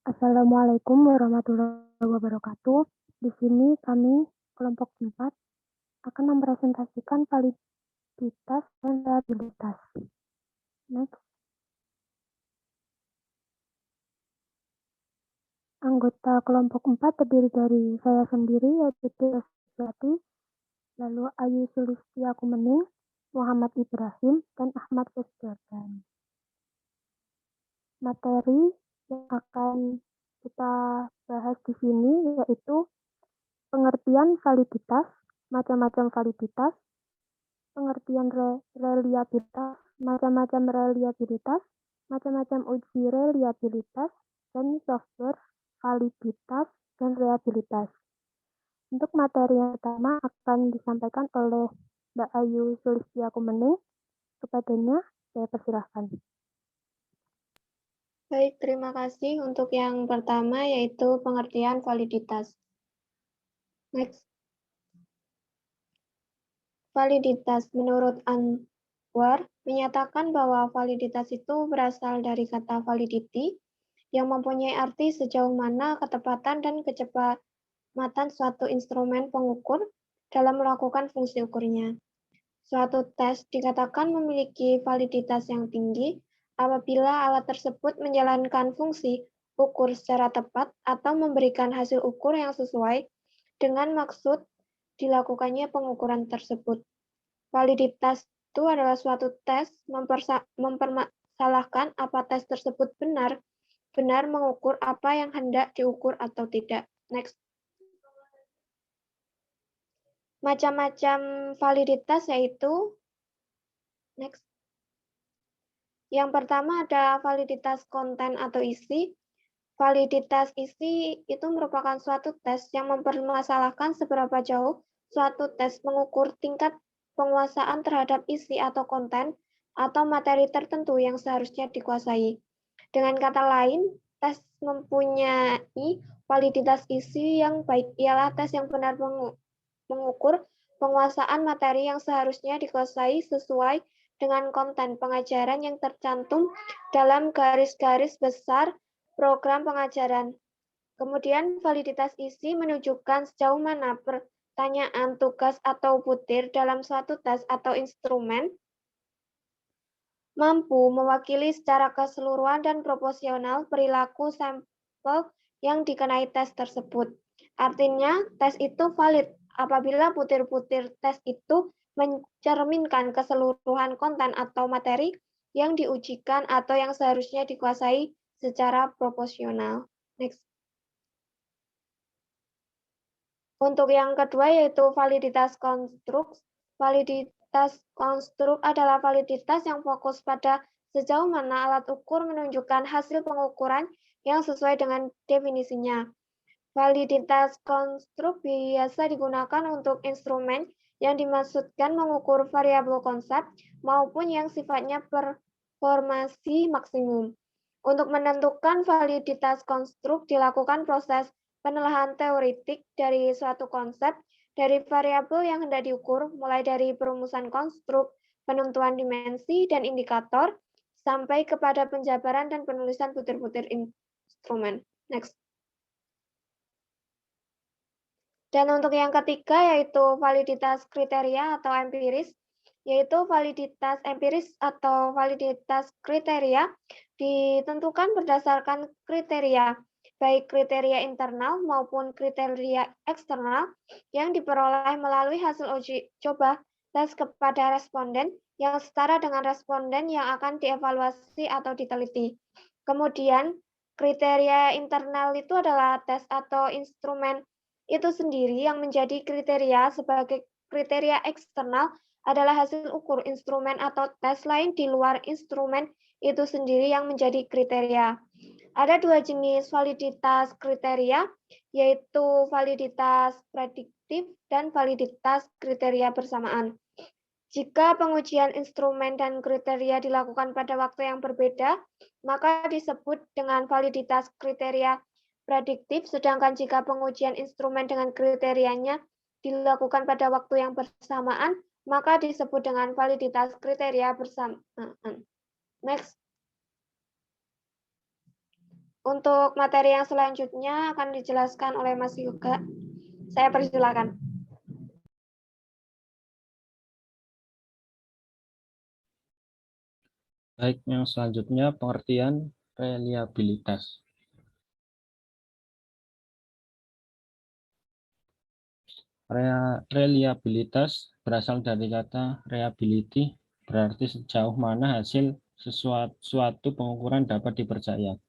Assalamualaikum warahmatullahi wabarakatuh. Di sini kami, kelompok 4, akan mempresentasikan validitas dan reliabilitas. Next. Anggota kelompok 4 terdiri dari saya sendiri, yaitu Tia Suciati, lalu Ayu Sulistia Kumening, Muhammad Ibrahim, dan Ahmad Kusjordan. Materi yang akan kita bahas di sini yaitu pengertian validitas, macam-macam validitas, pengertian reliabilitas, macam-macam reliabilitas, macam-macam uji reliabilitas, dan software validitas dan reliabilitas. Untuk materi yang pertama akan disampaikan oleh Mbak Ayu Sulistia Kumening. Kepadanya saya persilahkan. Baik, terima kasih. Untuk yang pertama yaitu pengertian validitas. Next. Validitas menurut Anwar menyatakan bahwa validitas itu berasal dari kata validity yang mempunyai arti sejauh mana ketepatan dan kecepatan suatu instrumen pengukur dalam melakukan fungsi ukurnya. Suatu tes dikatakan memiliki validitas yang tinggi apabila alat tersebut menjalankan fungsi ukur secara tepat atau memberikan hasil ukur yang sesuai dengan maksud dilakukannya pengukuran tersebut. Validitas itu adalah suatu tes mempermasalahkan apa tes tersebut benar mengukur apa yang hendak diukur atau tidak. Next. Macam-macam validitas yaitu next. Yang pertama ada validitas konten atau isi. Validitas isi itu merupakan suatu tes yang mempermasalahkan seberapa jauh suatu tes mengukur tingkat penguasaan terhadap isi atau konten atau materi tertentu yang seharusnya dikuasai. Dengan kata lain, tes mempunyai validitas isi yang baik ialah tes yang benar mengukur penguasaan materi yang seharusnya dikuasai sesuai dengan konten pengajaran yang tercantum dalam garis-garis besar program pengajaran. Kemudian validitas isi menunjukkan sejauh mana pertanyaan, tugas, atau butir dalam suatu tes atau instrumen mampu mewakili secara keseluruhan dan proporsional perilaku sampel yang dikenai tes tersebut. Artinya, tes itu valid apabila butir-butir tes itu mencerminkan keseluruhan konten atau materi yang diujikan atau yang seharusnya dikuasai secara proporsional. Next. Untuk yang kedua yaitu validitas konstruk. Validitas konstruk adalah validitas yang fokus pada sejauh mana alat ukur menunjukkan hasil pengukuran yang sesuai dengan definisinya. Validitas konstruk biasa digunakan untuk instrumen yang dimaksudkan mengukur variabel konsep maupun yang sifatnya performasi maksimum. Untuk menentukan validitas konstruk dilakukan proses penelahan teoretik dari suatu konsep dari variabel yang hendak diukur, mulai dari perumusan konstruk, penentuan dimensi dan indikator, sampai kepada penjabaran dan penulisan butir-butir instrumen. Next. Dan untuk yang ketiga yaitu validitas kriteria atau empiris, yaitu validitas empiris atau validitas kriteria ditentukan berdasarkan kriteria, baik kriteria internal maupun kriteria eksternal yang diperoleh melalui hasil uji coba tes kepada responden yang setara dengan responden yang akan dievaluasi atau diteliti. Kemudian, kriteria internal itu adalah tes atau instrumen itu sendiri yang menjadi kriteria. Sebagai kriteria eksternal adalah hasil ukur instrumen atau tes lain di luar instrumen itu sendiri yang menjadi kriteria. Ada dua jenis validitas kriteria, yaitu validitas prediktif dan validitas kriteria bersamaan. Jika pengujian instrumen dan kriteria dilakukan pada waktu yang berbeda, maka disebut dengan validitas kriteria prediktif, sedangkan jika pengujian instrumen dengan kriterianya dilakukan pada waktu yang bersamaan, maka disebut dengan validitas kriteria bersamaan. Next. Untuk materi yang selanjutnya akan dijelaskan oleh Mas Yoga. Saya persilakan. Baik, yang selanjutnya pengertian reliabilitas. Reliabilitas berasal dari kata reliability, berarti sejauh mana hasil suatu pengukuran dapat dipercaya.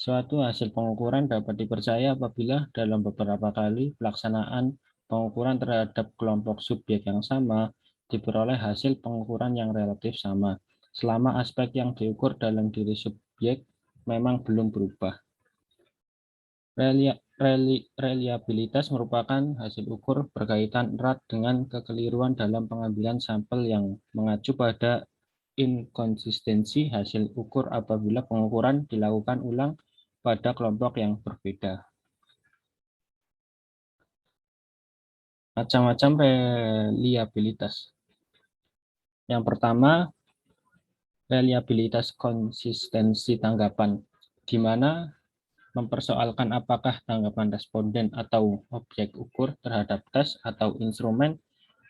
Suatu hasil pengukuran dapat dipercaya apabila dalam beberapa kali pelaksanaan pengukuran terhadap kelompok subjek yang sama diperoleh hasil pengukuran yang relatif sama, selama aspek yang diukur dalam diri subjek memang belum berubah. Reliabilitas merupakan hasil ukur berkaitan erat dengan kekeliruan dalam pengambilan sampel yang mengacu pada inkonsistensi hasil ukur apabila pengukuran dilakukan ulang pada kelompok yang berbeda. Macam-macam reliabilitas. Yang pertama, reliabilitas konsistensi tanggapan, di mana mempersoalkan apakah tanggapan responden atau objek ukur terhadap tes atau instrumen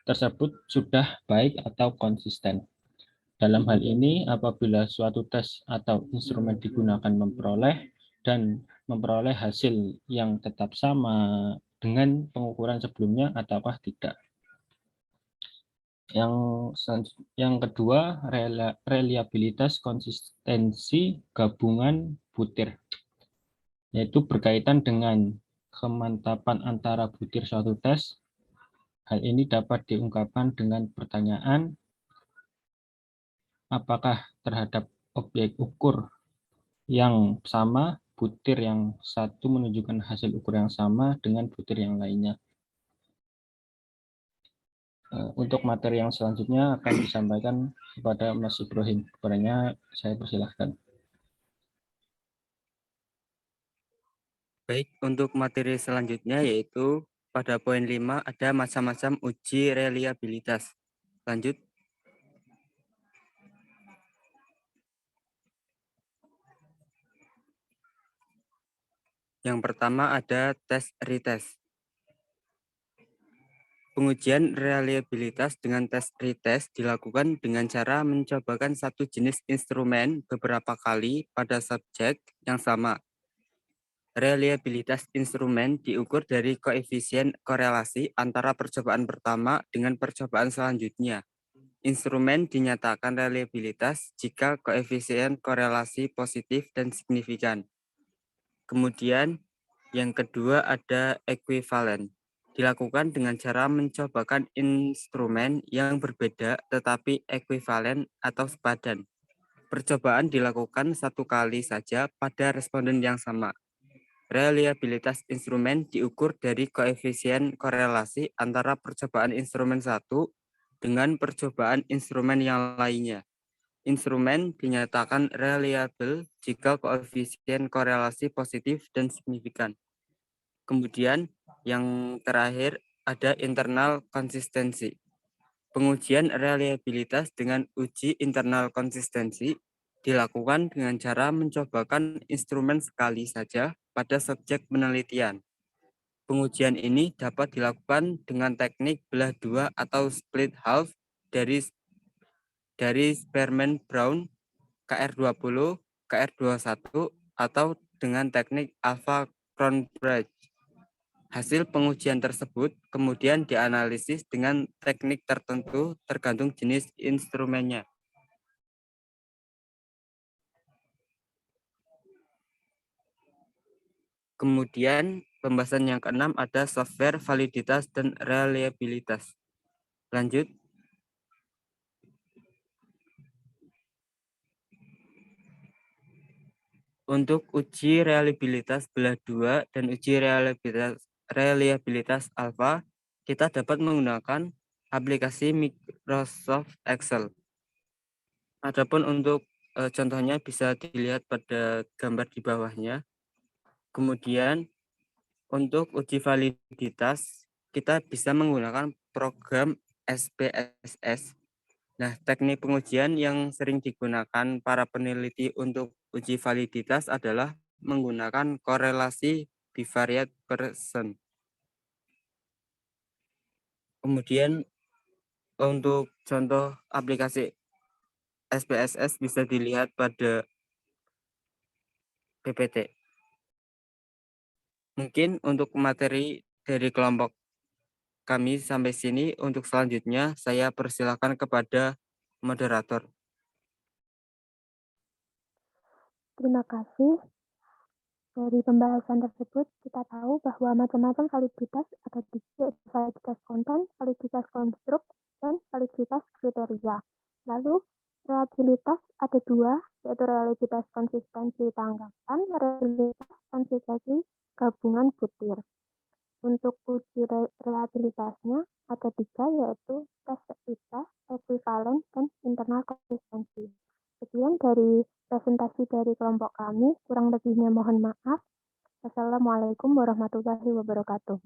tersebut sudah baik atau konsisten. Dalam hal ini, apabila suatu tes atau instrumen digunakan memperoleh hasil yang tetap sama dengan pengukuran sebelumnya ataukah tidak. Yang kedua, reliabilitas konsistensi gabungan butir, yaitu berkaitan dengan kemantapan antara butir suatu tes. Hal ini dapat diungkapkan dengan pertanyaan, apakah terhadap objek ukur yang sama, butir yang satu menunjukkan hasil ukur yang sama dengan butir yang lainnya. Untuk materi yang selanjutnya akan disampaikan kepada Mas Ibrahim. Kepadanya saya persilahkan. Baik, untuk materi selanjutnya yaitu pada poin 5 ada macam-macam uji reliabilitas. Lanjut. Yang pertama ada tes retest. Pengujian reliabilitas dengan tes retest dilakukan dengan cara mencobakan satu jenis instrumen beberapa kali pada subjek yang sama. Reliabilitas instrumen diukur dari koefisien korelasi antara percobaan pertama dengan percobaan selanjutnya. Instrumen dinyatakan reliabilitas jika koefisien korelasi positif dan signifikan. Kemudian yang kedua ada ekuivalen. Dilakukan dengan cara mencobakan instrumen yang berbeda tetapi ekuivalen atau sepadan. Percobaan dilakukan satu kali saja pada responden yang sama. Reliabilitas instrumen diukur dari koefisien korelasi antara percobaan instrumen satu dengan percobaan instrumen yang lainnya. Instrumen dinyatakan reliable jika koefisien korelasi positif dan signifikan. Kemudian yang terakhir ada internal konsistensi. Pengujian reliabilitas dengan uji internal konsistensi dilakukan dengan cara mencobakan instrumen sekali saja pada subjek penelitian. Pengujian ini dapat dilakukan dengan teknik belah dua atau split half dari Spearman-Brown, KR20, KR21, atau dengan teknik alpha-Cronbridge. Hasil pengujian tersebut kemudian dianalisis dengan teknik tertentu tergantung jenis instrumennya. Kemudian pembahasan yang keenam ada software validitas dan reliabilitas. Lanjut. Untuk uji reliabilitas belah dua dan uji reliabilitas alpha, kita dapat menggunakan aplikasi Microsoft Excel. Adapun untuk contohnya bisa dilihat pada gambar di bawahnya. Kemudian untuk uji validitas, kita bisa menggunakan program SPSS. Nah, teknik pengujian yang sering digunakan para peneliti untuk uji validitas adalah menggunakan korelasi bivariate Pearson. Kemudian untuk contoh aplikasi SPSS bisa dilihat pada PPT. Mungkin untuk materi dari kelompok kami sampai sini. Untuk selanjutnya saya persilakan kepada moderator. Terima kasih. Dari pembahasan tersebut, kita tahu bahwa macam-macam validitas ada tiga, validitas konten, validitas konstruk, dan validitas kriteria. Lalu, reliabilitas ada dua, yaitu reliabilitas konsistensi tanggapan, reliabilitas konsistensi gabungan butir. Untuk uji reliabilitasnya ada tiga, yaitu tes equitas, ekuivalen, dan internal konsistensi. Sekian dari presentasi dari kelompok kami, kurang lebihnya mohon maaf. Wassalamualaikum warahmatullahi wabarakatuh.